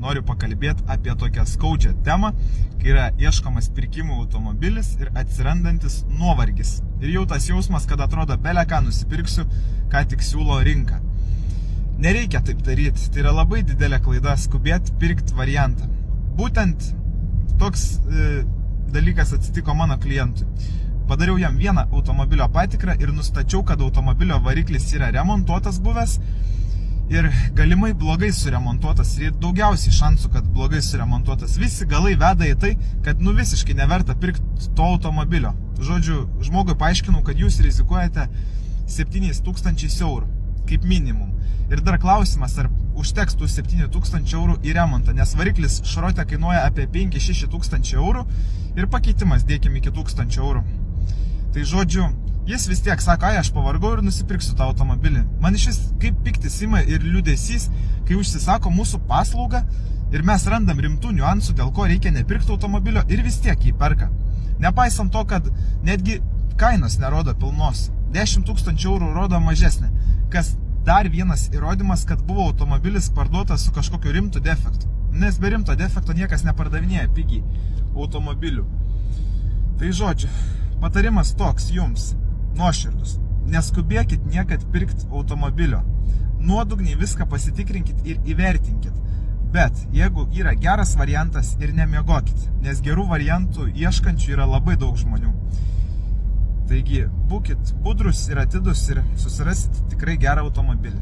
noriu pakalbėti apie tokią skaudžią temą, kai yra ieškomas pirkimų automobilis ir atsirandantis nuovargis. Ir jau tas jausmas, kad atrodo bele ką nusipirksiu, ką tik siūlo rinka. Nereikia taip daryti, tai yra labai didelė klaida skubėti pirkti variantą. Būtent toks dalykas atsitiko mano klientui. Padariau jam vieną automobilio patikrą ir nustačiau, kad automobilio variklis yra remontuotas buvęs ir galimai blogai suremontuotas ir daugiausiai šansų, kad blogai suremontuotas. Visi galai veda į tai, kad visiškai neverta pirkti to automobilio. Žodžiu, žmogui paaiškinau, kad jūs rizikuojate 7,000 eurų kaip minimum. Ir dar klausimas, ar užteks tų 7,000 eurų į remontą, nes variklis šrote kainuoja apie 5-6 tūkstančių eurų ir pakeitimas dėkim iki 1000 eurų. Tai žodžiu, jis vis tiek sako, aš pavargau ir nusipirksiu tą automobilį. Man iš vis kaip piktis ima ir liūdesys, kai užsisako mūsų paslaugą ir mes randam rimtų niuansų, dėl ko reikia nepirkti automobilio ir vis tiek jį perka. Nepaisant to, kad netgi kainos nerodo pilnos, 10,000 eurų rodo mažesnė, kas dar vienas įrodymas, kad buvo automobilis parduotas su kažkokiu rimtu defektu. Nes be rimto defekto niekas nepardavinėja pigiai automobilių. Tai žodžiu, patarimas toks jums, nuoširdus. Neskubėkit niekad pirkti automobilio. Nuodugniai viską pasitikrinkit ir įvertinkit. Bet jeigu yra geras variantas ir nemiegokit, nes gerų variantų ieškančių yra labai daug žmonių. Taigi, būkit budrus ir atidus ir susirasit tikrai gerą automobilį.